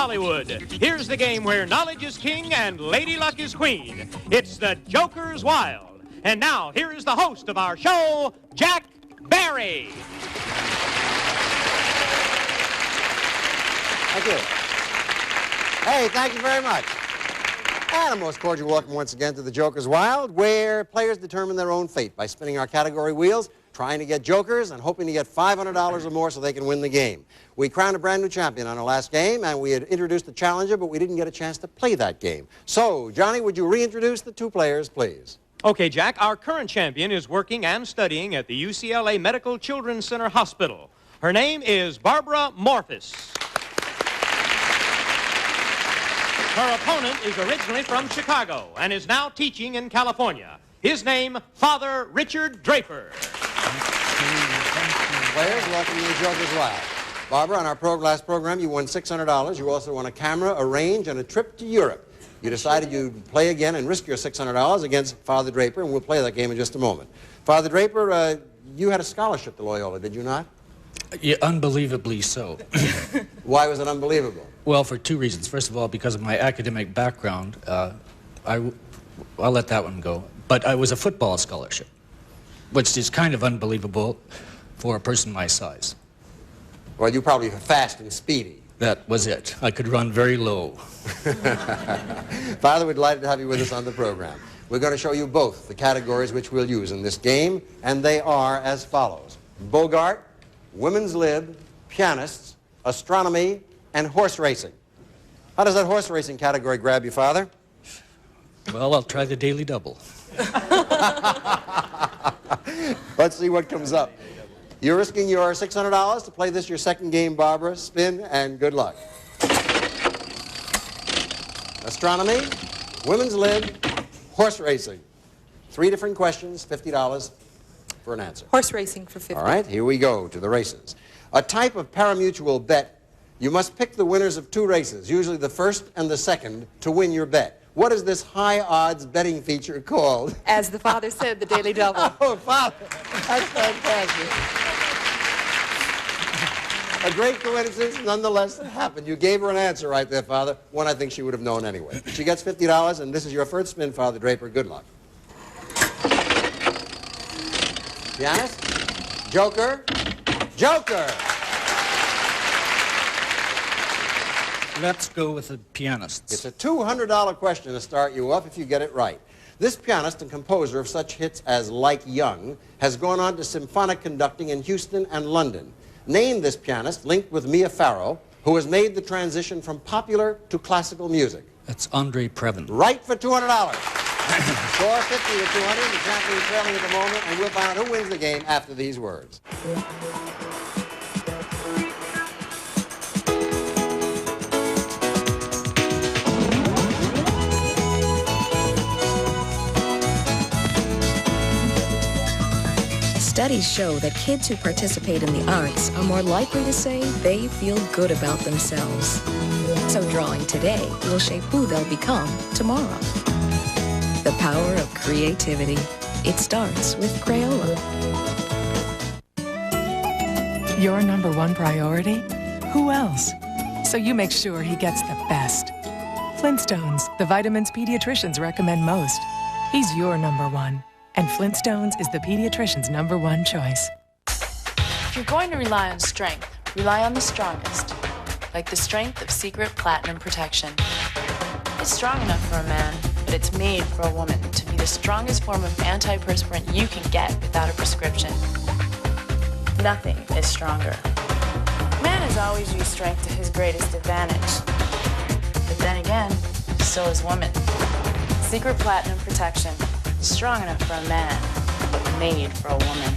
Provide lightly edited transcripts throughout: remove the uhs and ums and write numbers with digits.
Hollywood. Here's the game where knowledge is king and lady luck is queen. It's the Joker's Wild. And now, here is the host of our show, Jack Barry. Thank you. Hey, thank you very much. And a most cordial welcome once again to the Joker's Wild, where players determine their own fate by spinning our category wheels, trying to get jokers, and hoping to get $500 or more so they can win the game. We crowned a brand new champion on our last game, and we had introduced the challenger, but we didn't get a chance to play that game. So, Johnny, would you reintroduce the two players, please? Okay, Jack, our current champion is working and studying at the UCLA Medical Children's Center Hospital. Her name is Barbara Morphus. Her opponent is originally from Chicago and is now teaching in California. His name, Father Richard Draper. Players, welcome to the Joker's Wild. Barbara, on our last program, you won $600. You also won a camera, a range, and a trip to Europe. You decided you'd play again and risk your $600 against Father Draper, and we'll play that game in just a moment. Father Draper, you had a scholarship to Loyola, did you not? Yeah, unbelievably so. Why was it unbelievable? Well, for two reasons. First of all, because of my academic background, I'll let that one go. But I was a football scholarship, which is kind of unbelievable for a person my size. Well, you probably were fast and speedy. That was it. I could run very low. Father, we're delighted to have you with us on the program. We're going to show you both the categories which we'll use in this game, and they are as follows: Bogart, women's lib, pianists, astronomy, and horse racing. How does that horse racing category grab you, Father? Well, I'll try the daily double. Let's see what comes up. You're risking your $600 to play this your second game, Barbara. Spin, and good luck. Astronomy, women's lib, horse racing. 3 different questions, $50 for an answer. Horse racing for 50. All right, here we go to the races. A type of parimutuel bet. You must pick the winners of 2 races, usually the first and the second, to win your bet. What is this high-odds betting feature called? As the father said, the daily double. Oh, Father, that's fantastic. A great coincidence, nonetheless, it happened. You gave her an answer right there, Father, one I think she would have known anyway. She gets $50, and this is your first spin, Father Draper. Good luck. Pianist? Joker? Joker! Let's go with the pianists. It's a $200 question to start you off if you get it right. This pianist and composer of such hits as Like Young has gone on to symphonic conducting in Houston and London. Name this pianist linked with Mia Farrow, who has made the transition from popular to classical music. That's Andre Previn. Right for $200. Score 50 to 200. The champion is trailing at the moment, and we'll find out who wins the game after these words. Studies show that kids who participate in the arts are more likely to say they feel good about themselves. So drawing today will shape who they'll become tomorrow. The power of creativity. It starts with Crayola. Your #1 priority? Who else? So you make sure he gets the best. Flintstones, the vitamins pediatricians recommend most. He's your #1. And Flintstones is the pediatrician's #1 choice. If you're going to rely on strength, rely on the strongest. Like the strength of Secret Platinum Protection. It's strong enough for a man, but it's made for a woman to be the strongest form of antiperspirant you can get without a prescription. Nothing is stronger. Man has always used strength to his greatest advantage. But then again, so is woman. Secret Platinum Protection. Strong enough for a man, but made for a woman.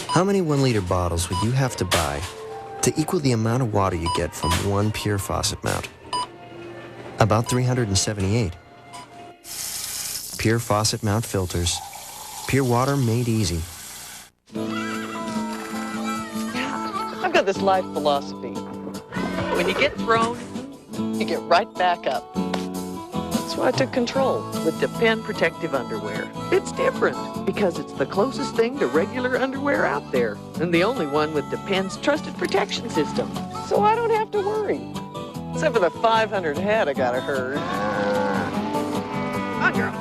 How many 1-liter bottles would you have to buy to equal the amount of water you get from one pure faucet mount? About 378. Pure faucet mount filters. Pure water made easy. I've got this life philosophy. When you get thrown, you get right back up. That's why I took control with Depend Protective Underwear. It's different because it's the closest thing to regular underwear out there and the only one with Depend's trusted protection system. so I don't have to worry. Except for the 500 head I gotta herd. On, girl.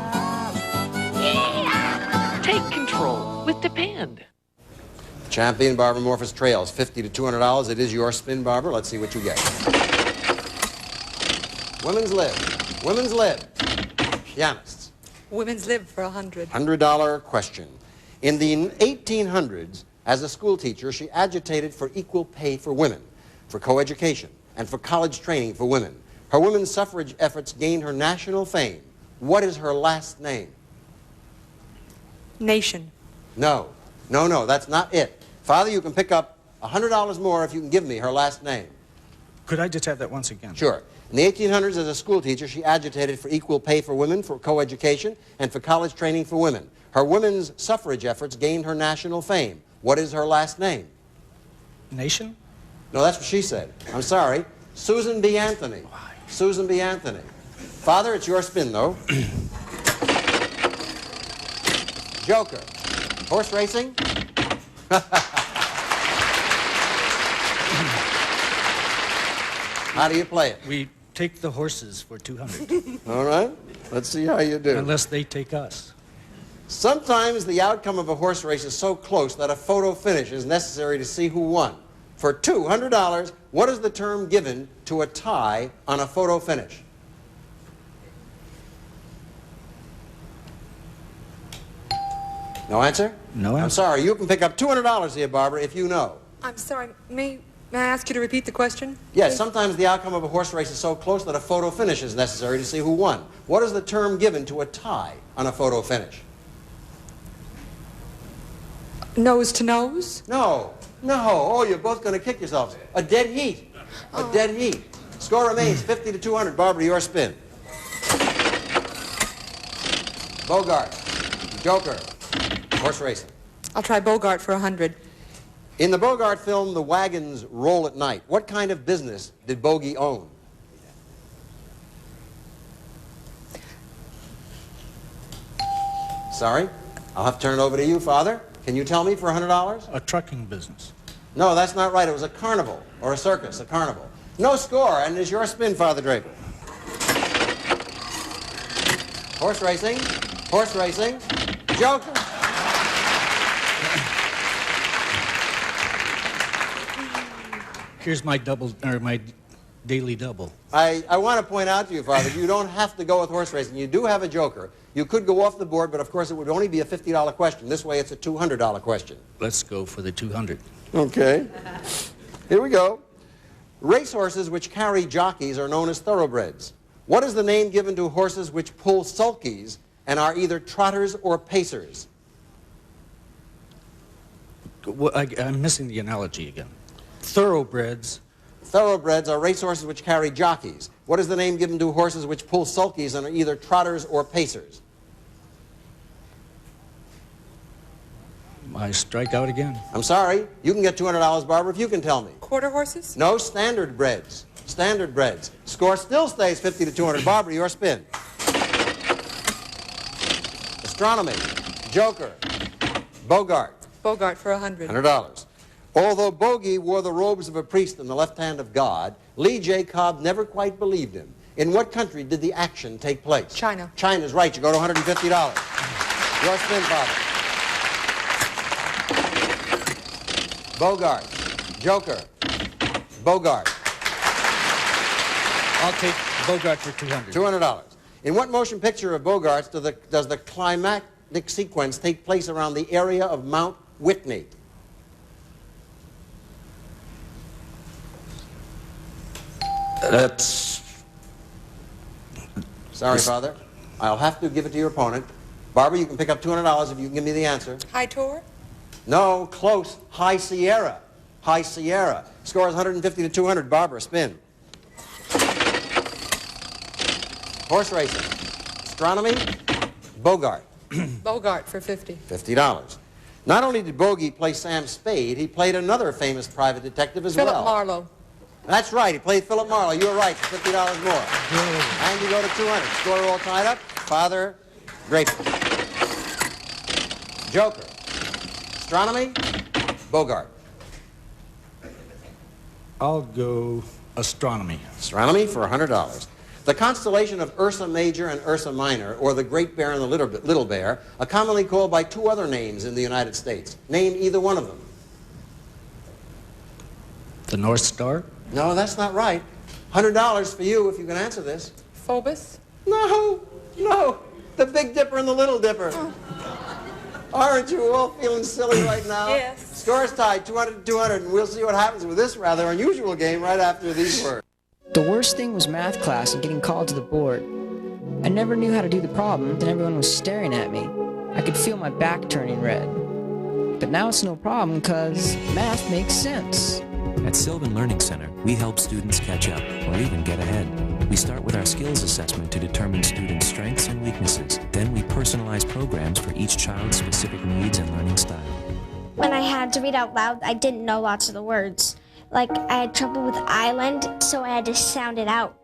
Yeah. Take control with Depend. Champion Barbara Morphus trails $50 to $200. It is your spin, Barbara. Let's see what you get. Women's Lib. Women's Lib. Pianists. Women's Lib for 100. $100 question. In the 1800s, as a school teacher, she agitated for equal pay for women, for coeducation, and for college training for women. Her women's suffrage efforts gained her national fame. What is her last name? Nation. No. No, no, that's not it. Father, you can pick up $100 more if you can give me her last name. Could I just have that once again? Sure. In the 1800s, as a school teacher, she agitated for equal pay for women, for coeducation, and for college training for women. Her women's suffrage efforts gained her national fame. What is her last name? Nation? No, that's what she said. I'm sorry. Susan B. Anthony. Why? Susan B. Anthony. Father, it's your spin, though. Joker. Horse racing? How do you play it? We take the horses for 200. All right. Let's see how you do. Unless they take us. Sometimes the outcome of a horse race is so close that a photo finish is necessary to see who won. For $200, what is the term given to a tie on a photo finish? No answer? No answer. I'm sorry. You can pick up $200 here, Barbara, if you know. I'm sorry. May I ask you to repeat the question? Yes, sometimes the outcome of a horse race is so close that a photo finish is necessary to see who won. What is the term given to a tie on a photo finish? Nose to nose? No. No. Oh, you're both going to kick yourselves. A dead heat. A dead heat. Score remains 50 to 200. Barbara, your spin. Bogart. Joker. Horse racing. I'll try Bogart for 100. In the Bogart film, The Wagons Roll at Night, what kind of business did Bogey own? Sorry? I'll have to turn it over to you, Father. Can you tell me for $100? A trucking business. No, that's not right. It was a carnival, or a circus, a carnival. No score, and it's your spin, Father Draper. Horse racing. Horse racing. Joker. Here's my double, or my daily double. I want to point out to you, Father, you don't have to go with horse racing. You do have a joker. You could go off the board, but of course it would only be a $50 question. This way it's a $200 question. Let's go for the 200. Okay. Here we go. Racehorses which carry jockeys are known as thoroughbreds. What is the name given to horses which pull sulkies and are either trotters or pacers? Well, I'm missing the analogy again. Thoroughbreds. Thoroughbreds are racehorses which carry jockeys. What is the name given to horses which pull sulkies and are either trotters or pacers? I strike out again. I'm sorry. You can get $200, Barbara, if you can tell me. Quarter horses? No, standard breds. Standard breds. Score still stays 50 to 200. Barbara, your spin. Astronomy. Joker. Bogart. Bogart for 100. $100. Although Bogey wore the robes of a priest in the left hand of God, Lee J. Cobb never quite believed him. In what country did the action take place? China. China's right. You go to $150. Your spin, Father. Bogart. Joker. Bogart. I'll take Bogart for 200. $200. In what motion picture of Bogart's does the climactic sequence take place around the area of Mount Whitney? That's... Sorry, Father. I'll have to give it to your opponent. Barbara, you can pick up $200 if you can give me the answer. High Tor? No, close. High Sierra. High Sierra. Score is 150 to 200. Barbara, spin. Horse racing. Astronomy. Bogart. Bogart for 50. $50. Not only did Bogey play Sam Spade, he played another famous private detective as well. Philip Marlowe. That's right. He played Philip Marlowe. You were right. For $50 more. And you go to 200. Score all tied up. Father Draper. Joker. Astronomy. Bogart. I'll go astronomy. Astronomy for $100. The constellation of Ursa Major and Ursa Minor, or the Great Bear and the Little Bear, are commonly called by two other names in the United States. Name either one of them. The North Star? No, that's not right. $100 for you if you can answer this. Phobos? No, no. The Big Dipper and the Little Dipper. Aren't you all feeling silly right now? Yes. Score's tied, 200-200, and we'll see what happens with this rather unusual game right after these words. The worst thing was math class and getting called to the board. I never knew how to do the problem, and everyone was staring at me. I could feel my back turning red. But now it's no problem, because math makes sense. At Sylvan Learning Center, we help students catch up, or even get ahead. We start with our skills assessment to determine students' strengths and weaknesses. Then we personalize programs for each child's specific needs and learning style. When I had to read out loud, I didn't know lots of the words. Like, I had trouble with island, so I had to sound it out.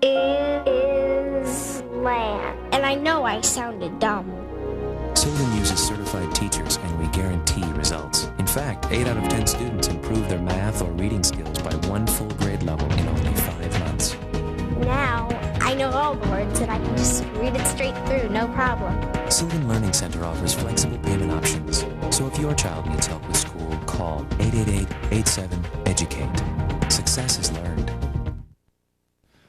Is land. And I know I sounded dumb. Sylvan uses certified teachers, and we guarantee results. In fact, 8 out of 10 students improve their math or reading skills by 1 full grade level in only 5 months. Now, I know all the words, and I can just read it straight through, no problem. Sylvan Learning Center offers flexible payment options. So if your child needs help with school, call 888-87-EDUCATE. Success is learned.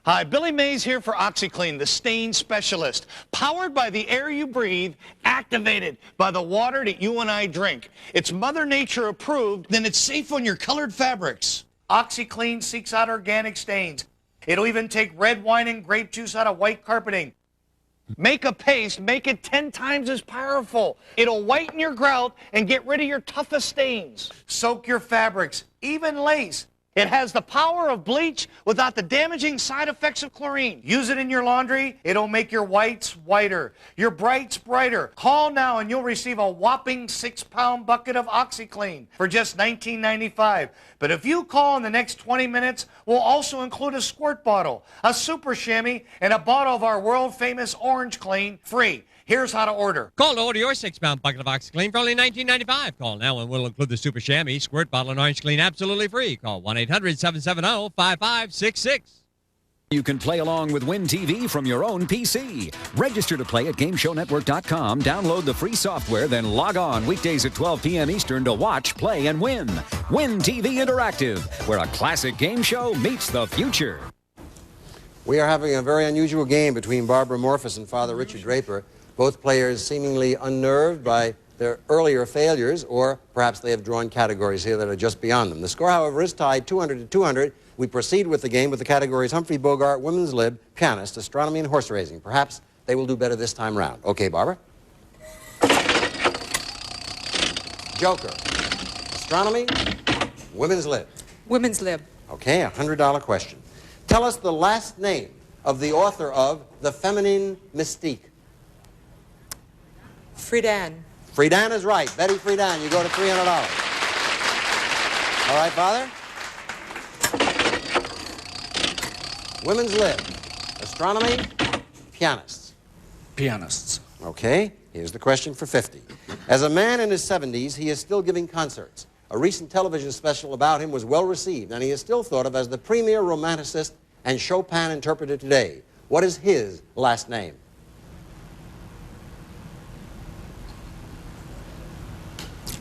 Hi, Billy Mays here for OxyClean, the stain specialist. Powered by the air you breathe, activated by the water that you and I drink. It's Mother Nature approved, then it's safe on your colored fabrics. OxyClean seeks out organic stains. It'll even take red wine and grape juice out of white carpeting. Make a paste, make it 10 times as powerful. It'll whiten your grout and get rid of your toughest stains. Soak your fabrics, even lace. It has the power of bleach without the damaging side effects of chlorine. Use it in your laundry. It'll make your whites whiter, your brights brighter. Call now and you'll receive a whopping 6-pound bucket of OxyClean for just $19.95. But if you call in the next 20 minutes, we'll also include a squirt bottle, a super chamois, and a bottle of our world-famous Orange Clean free. Here's how to order. Call to order your 6-pound bucket of OxyClean for only $19.95. Call now and we'll include the Super Chamois, Squirt Bottle, and Orange Clean absolutely free. Call 1-800-770-5566. You can play along with Win TV from your own PC. Register to play at GameShowNetwork.com, download the free software, then log on weekdays at 12 p.m. Eastern to watch, play, and win. Win TV Interactive, where a classic game show meets the future. We are having a very unusual game between Barbara Morphus and Father Richard Draper. Both players seemingly unnerved by their earlier failures, or perhaps they have drawn categories here that are just beyond them. The score, however, is tied 200-200. We proceed with the game with the categories Humphrey Bogart, Women's Lib, Pianist, Astronomy, and Horse Racing. Perhaps they will do better this time round. Okay, Barbara? Joker. Astronomy, Women's Lib. Women's Lib. Okay, a $100 question. Tell us the last name of the author of The Feminine Mystique. Friedan. Friedan is right. Betty Friedan, you go to $300. All right, Father? Women's Lib. Astronomy, pianists. Pianists. Okay, here's the question for 50. As a man in his 70s, he is still giving concerts. A recent television special about him was well received, and he is still thought of as the premier romanticist and Chopin interpreter today. What is his last name?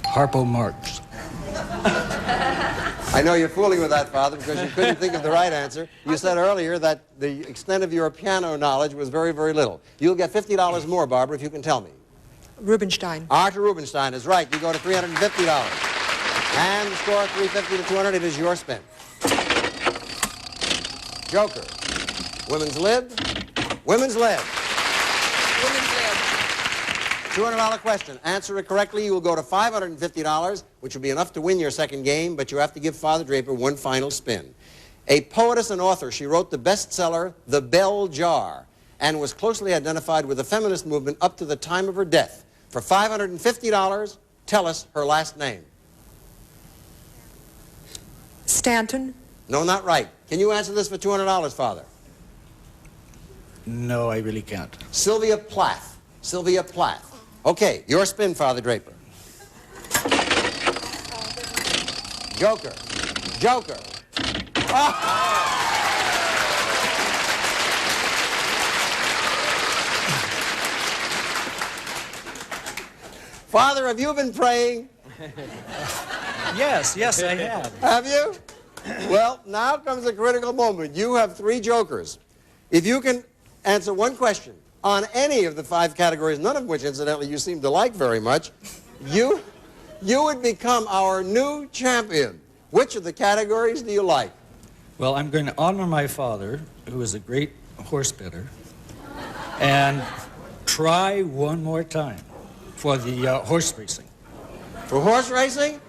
Harpo Marx. I know you're fooling with that, Father, because you couldn't think of the right answer. You said earlier that the extent of your piano knowledge was very, very little. You'll get $50 more, Barbara, if you can tell me. Rubinstein. Arthur Rubinstein is right. You go to $350. And the score, 350-200, it is your spin. Joker. Women's Lib. Women's Lib. Women's Lib. $200 question. Answer it correctly, you will go to $550, which will be enough to win your second game, but you have to give Father Draper one final spin. A poetess and author, she wrote the bestseller, The Bell Jar, and was closely identified with the feminist movement up to the time of her death. For $550, tell us her last name. Stanton. No, not right. Can you answer this for $200, Father? No, I really can't. Sylvia Plath. Sylvia Plath. Okay, your spin, Father Draper. Joker. Joker. Father, have you been praying? Yes, I have. Have you? Well, now comes a critical moment. You have 3 jokers. If you can answer one question on any of the 5 categories, none of which, incidentally, you seem to like very much, you would become our new champion. Which of the categories do you like? Well, I'm going to honor my father, who is a great horse better, and try one more time for the horse racing. For horse racing?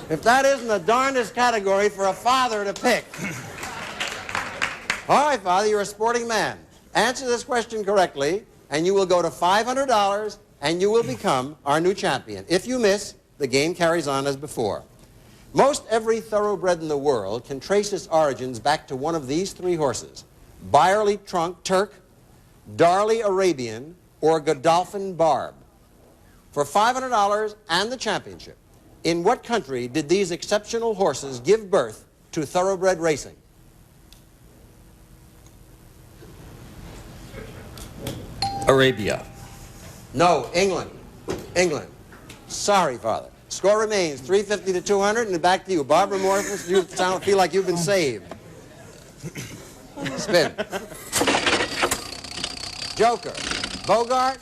If that isn't the darndest category for a father to pick. All right, Father, you're a sporting man. Answer this question correctly, and you will go to $500, and you will become our new champion. If you miss, the game carries on as before. Most every thoroughbred in the world can trace its origins back to one of these 3 horses: Byerly Trunk Turk, Darley Arabian, or Godolphin Barb. For $500 and the championship, in what country did these exceptional horses give birth to thoroughbred racing? Arabia. No, England. England. Sorry, Father. Score remains 350 to 200, and back to you. Barbara Morris, you feel like you've been saved. Spin. Joker. Bogart.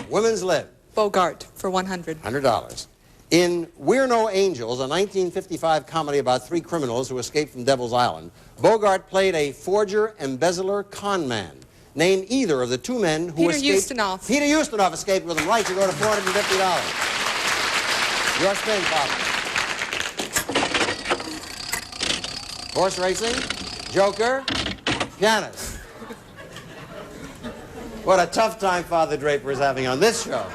Women's Lib. Bogart for $100. $100. In We're No Angels, a 1955 comedy about 3 criminals who escaped from Devil's Island, Bogart played a forger, embezzler, con man. Name either of the 2 men who escaped. Peter Ustinov. Peter Ustinov escaped with him. Right, you go to $450. Your spin, Papa. Horse racing, Joker, pianist. What a tough time Father Draper is having on this show.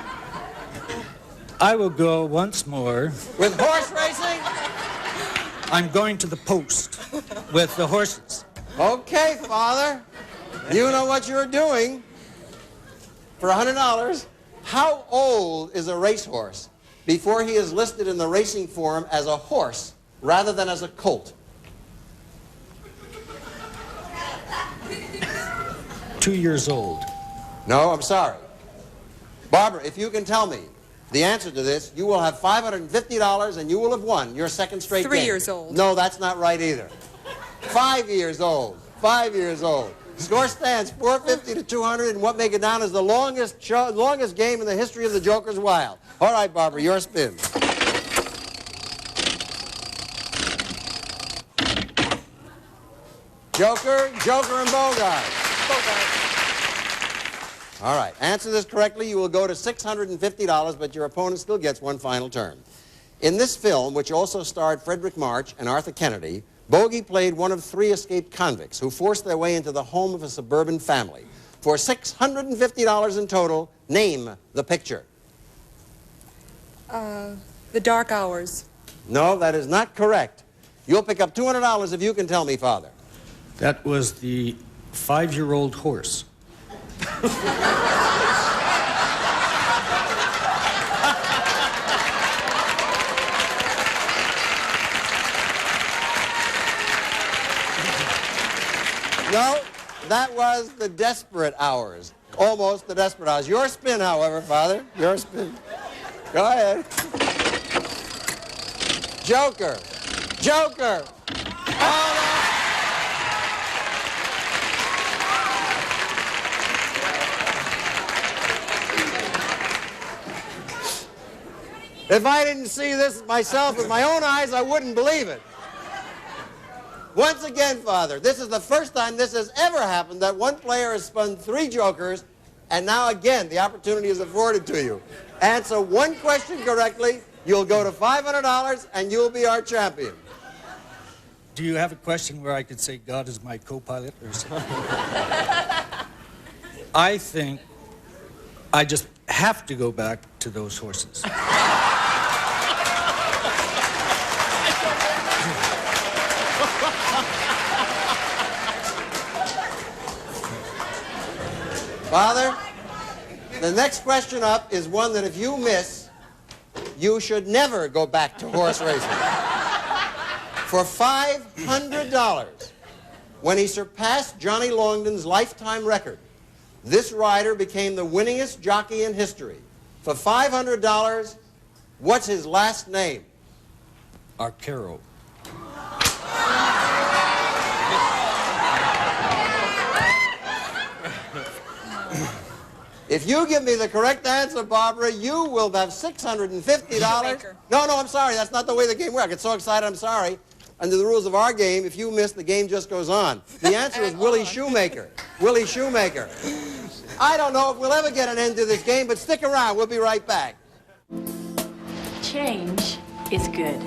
I will go once more. With horse racing? I'm going to the post with the horses. Okay, Father. You know what you're doing. For $100, how old is a racehorse before he is listed in the racing form as a horse rather than as a colt? 2 years old. No, I'm sorry. Barbara, if you can tell me the answer to this, you will have $550 and you will have won your second straight game. 3 years old. No, that's not right either. 5 years old. 5 years old. Score stands 450 to 200, and what make it down is the longest game in the history of the Joker's Wild. All right, Barbara, your spin. Joker, and Bogart. Bogart. All right, answer this correctly, you will go to $650, but your opponent still gets one final turn. In this film, which also starred Frederick March and Arthur Kennedy, Bogey played one of 3 escaped convicts who forced their way into the home of a suburban family. For $650 in total, name the picture. The Dark Hours. No, that is not correct. You'll pick up $200 if you can tell me, Father. That was the 5-year-old horse. No, that was the Desperate Hours. Almost the Desperate Hours. Your spin, however, Father. Your spin. Go ahead. Joker. Oh, no. If I didn't see this myself with my own eyes, I wouldn't believe it. Once again, Father, this is the first time this has ever happened that one player has spun 3 jokers, and now again the opportunity is afforded to you. Answer one question correctly, you'll go to $500, and you'll be our champion. Do you have a question where I could say God is my co-pilot or something? I think I just have to go back to those horses. Father, the next question up is one that if you miss, you should never go back to horse racing. For $500, when he surpassed Johnny Longden's lifetime record, this rider became the winningest jockey in history. For $500, what's his last name? Arcaro. If you give me the correct answer, Barbara, you will have $650. No, I'm sorry. That's not the way the game works. I get so excited, I'm sorry. Under the rules of our game, if you miss, the game just goes on. The answer is Willie Shoemaker. Willie Shoemaker. I don't know if we'll ever get an end to this game, but stick around. We'll be right back. Change is good.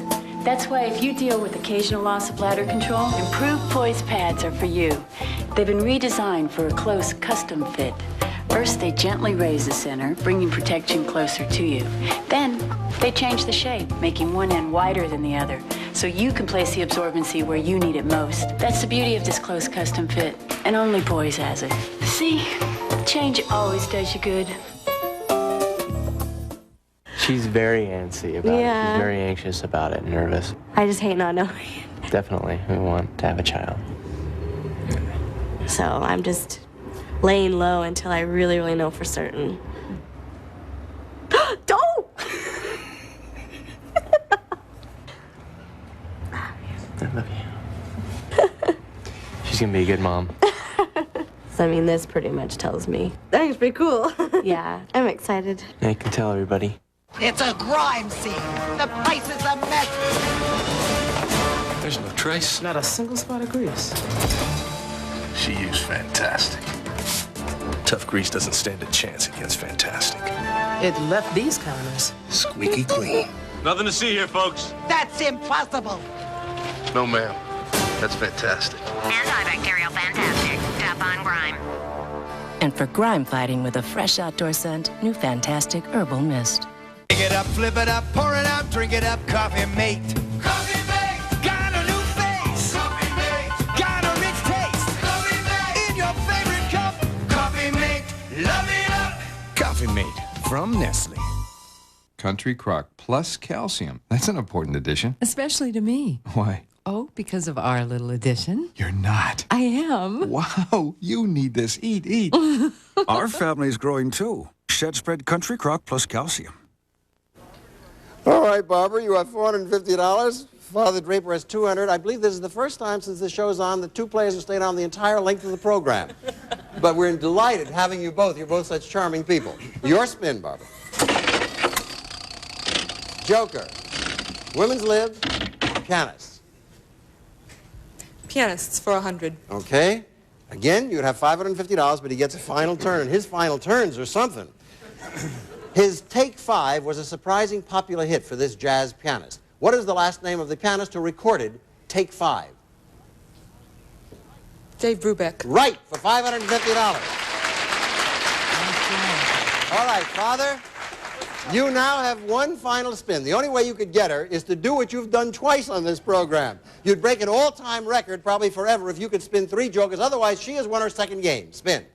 That's why if you deal with occasional loss of bladder control, improved poise pads are for you. They've been redesigned for a close custom fit. First, they gently raise the center, bringing protection closer to you. Then, they change the shape, making one end wider than the other, so you can place the absorbency where you need it most. That's the beauty of this close custom fit, and only Poise has it. See, change always does you good. She's very antsy about it. She's very anxious about it, nervous. I just hate not knowing. Definitely, we want to have a child. So I'm just laying low until I really, really know for certain. Don't! I love you. She's gonna be a good mom. So, I mean, this pretty much tells me. I think it's pretty cool. Yeah, I'm excited. I can tell everybody. It's a crime scene. The place is a mess. There's no trace. Not a single spot of grease. She used Fantastic. Tough grease doesn't stand a chance against Fantastic. It left these counters squeaky clean. Nothing to see here, folks. That's impossible. No, ma'am. That's Fantastic. Antibacterial Fantastic. Tap on grime. And for grime fighting with a fresh outdoor scent, new Fantastic Herbal Mist. Pick it up, flip it up, pour it out, drink it up, Coffee Mate. Coffee Mate! Got a new face! Coffee Mate! Got a rich taste! Coffee Mate! In your favorite cup, Coffee Mate! Love it up! Coffee Mate from Nestle. Country Crock plus calcium. That's an important addition. Especially to me. Why? Oh, because of our little addition. You're not. I am. Wow, you need this. Eat. Our family's growing too. Shed Spread Country Crock plus calcium. All right, Barbara, you have $450. Father Draper has $200. I believe this is the first time since the show's on that two players have stayed on the entire length of the program. But we're delighted having you both. You're both such charming people. Your spin, Barbara. Joker. Women's lib. Pianists. Pianists for 100. Okay. Again, you'd have $550, but he gets a final turn. And his final turns are something. His Take 5 was a surprising popular hit for this jazz pianist. What is the last name of the pianist who recorded Take 5? Dave Brubeck. Right, for $550. All right, Father, you now have one final spin. The only way you could get her is to do what you've done twice on this program. You'd break an all-time record, probably forever, if you could spin 3 jokers. Otherwise, she has won her second game. Spin.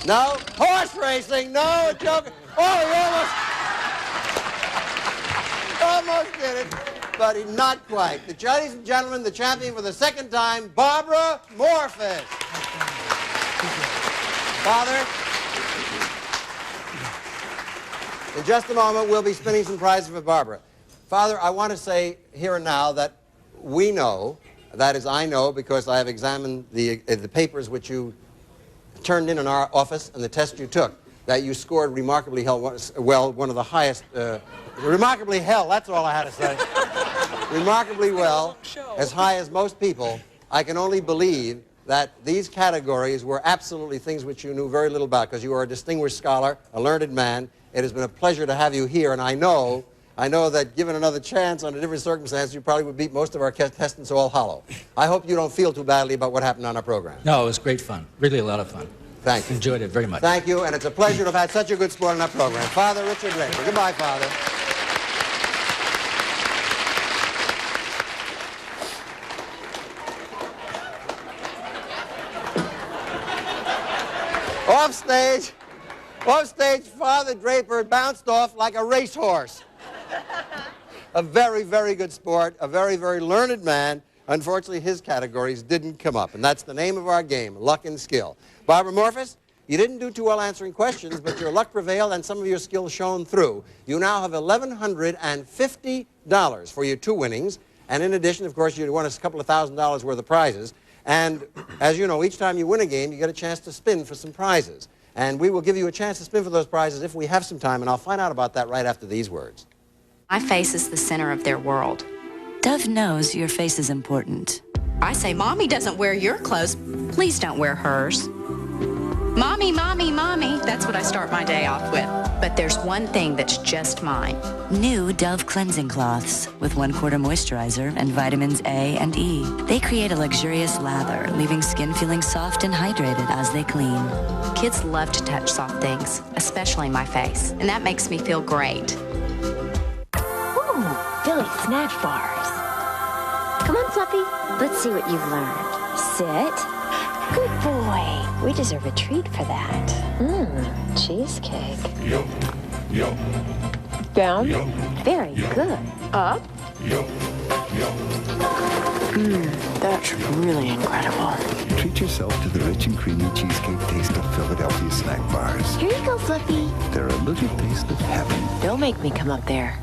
No. Horse racing. No, a joker. Oh, he almost did it, but not quite. Ladies and gentlemen, the champion for the second time, Barbara Morfus. Father, in just a moment, we'll be spinning some prizes for Barbara. Father, I want to say here and now that we know, that is, I know because I have examined the papers which you turned in our office and the test you took, that you scored remarkably well, one of the highest, remarkably hell, that's all I had to say. Remarkably well, as high as most people. I can only believe that these categories were absolutely things which you knew very little about, because you are a distinguished scholar, a learned man. It has been a pleasure to have you here, and I know that given another chance under different circumstances, you probably would beat most of our contestants all hollow. I hope you don't feel too badly about what happened on our program. No, it was great fun. Really a lot of fun. Thank you. Enjoyed it very much. Thank you, and it's a pleasure to have had such a good sport on our program. Father Richard Draper. Goodbye, Father. Off stage, Father Draper bounced off like a racehorse. a very, very good sport, a very, very learned man. Unfortunately, his categories didn't come up, and that's the name of our game, luck and skill. Barbara Morphus, you didn't do too well answering questions, but your luck prevailed and some of your skill shone through. You now have $1,150 for your 2 winnings, and in addition, of course, you won a couple of $1,000s worth of prizes. And as you know, each time you win a game, you get a chance to spin for some prizes. And we will give you a chance to spin for those prizes if we have some time, and I'll find out about that right after these words. My face is the center of their world. Dove knows your face is important. I say, Mommy doesn't wear your clothes. Please don't wear hers. Mommy, Mommy, Mommy. That's what I start my day off with. But there's one thing that's just mine. New Dove cleansing cloths with 1/4 moisturizer and vitamins A and E. They create a luxurious lather, leaving skin feeling soft and hydrated as they clean. Kids love to touch soft things, especially my face, and that makes me feel great. Ooh, Billy Snatch Bars. Come on, Fluffy. Let's see what you've learned. Sit. Good boy. We deserve a treat for that. Cheesecake. Yo, yo. Down. Yo. Very good. Up. Yo, yo. That's really incredible. Treat yourself to the rich and creamy cheesecake taste of Philadelphia snack bars. Here you go, Fluffy. They're a little taste of heaven. Don't make me come up there.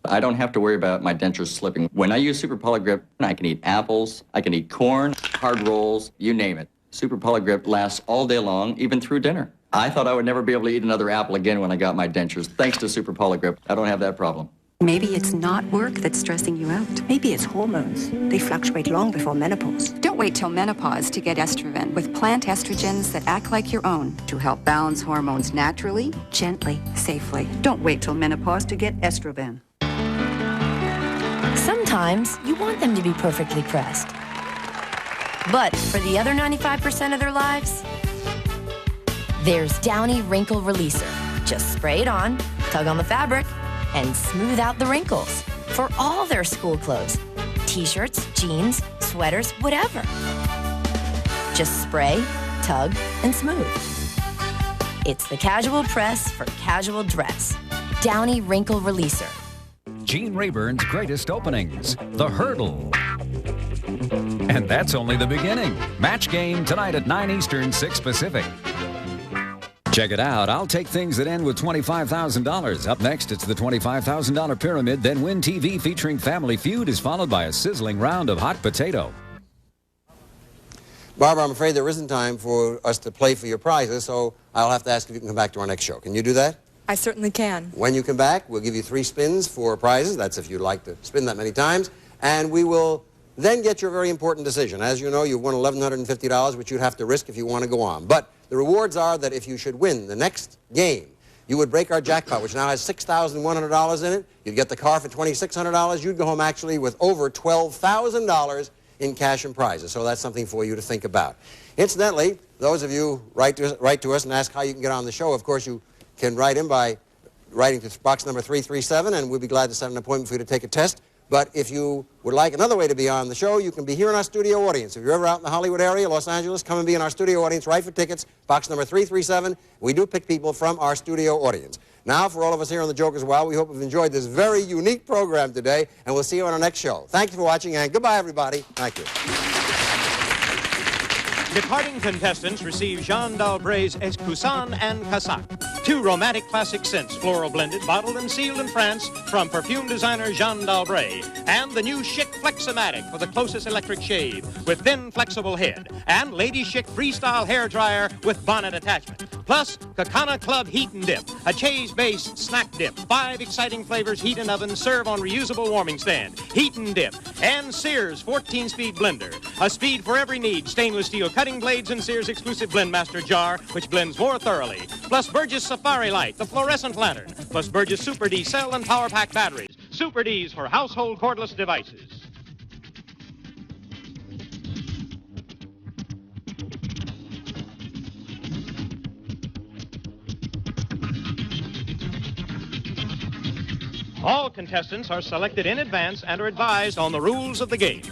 I don't have to worry about my dentures slipping. When I use Super Poligrip, I can eat apples, I can eat corn, hard rolls, you name it. Super Poligrip lasts all day long, even through dinner. I thought I would never be able to eat another apple again when I got my dentures. Thanks to Super Poligrip, I don't have that problem. Maybe it's not work that's stressing you out. Maybe it's hormones. They fluctuate long before menopause. Don't wait till menopause to get Estroven with plant estrogens that act like your own to help balance hormones naturally, gently, safely. Don't wait till menopause to get Estroven. Sometimes you want them to be perfectly pressed. But for the other 95% of their lives, there's Downy Wrinkle Releaser. Just spray it on, tug on the fabric, and smooth out the wrinkles for all their school clothes. T-shirts, jeans, sweaters, whatever. Just spray, tug, and smooth. It's the casual press for casual dress. Downy Wrinkle Releaser. Gene Rayburn's greatest openings, The Hurdle. And that's only the beginning. Match game tonight at 9 Eastern, 6 Pacific. Check it out. I'll take things that end with $25,000. Up next, it's the $25,000 pyramid. Then Win TV featuring Family Feud is followed by a sizzling round of hot potato. Barbara, I'm afraid there isn't time for us to play for your prizes, so I'll have to ask if you can come back to our next show. Can you do that? I certainly can. When you come back, we'll give you 3 spins for prizes. That's if you'd like to spin that many times. And we will then get your very important decision. As you know, you've won $1,150, which you'd have to risk if you want to go on. But the rewards are that if you should win the next game, you would break our jackpot, which now has $6,100 in it. You'd get the car for $2,600. You'd go home actually with over $12,000 in cash and prizes. So that's something for you to think about. Incidentally, those of you write to us and ask how you can get on the show, of course, you can write in by writing to box number 337, and we'll be glad to set an appointment for you to take a test. But if you would like another way to be on the show, you can be here in our studio audience. If you're ever out in the Hollywood area, Los Angeles, come and be in our studio audience. Write for tickets, box number 337. We do pick people from our studio audience. Now, for all of us here on the Joker's Wild, we hope you've enjoyed this very unique program today, and we'll see you on our next show. Thank you for watching, and goodbye, everybody. Thank you. Departing contestants receive Jean d'Albret's Escousan and Cassac, 2 romantic classic scents, floral blended, bottled and sealed in France from perfume designer Jean d'Albret, and the new Chic Flexomatic for the closest electric shave with thin, flexible head, and Lady Chic Freestyle hair dryer with bonnet attachment. Plus, Kakana Club Heat and Dip, a cheese-based snack dip. 5 exciting flavors, heat and oven, serve on reusable warming stand. Heat and Dip. And Sears 14-speed blender. A speed for every need. Stainless steel cutting blades and Sears exclusive Blendmaster jar, which blends more thoroughly. Plus Burgess Safari Light, the fluorescent lantern. Plus Burgess Super D cell and power pack batteries. Super Ds for household cordless devices. All contestants are selected in advance and are advised on the rules of the game.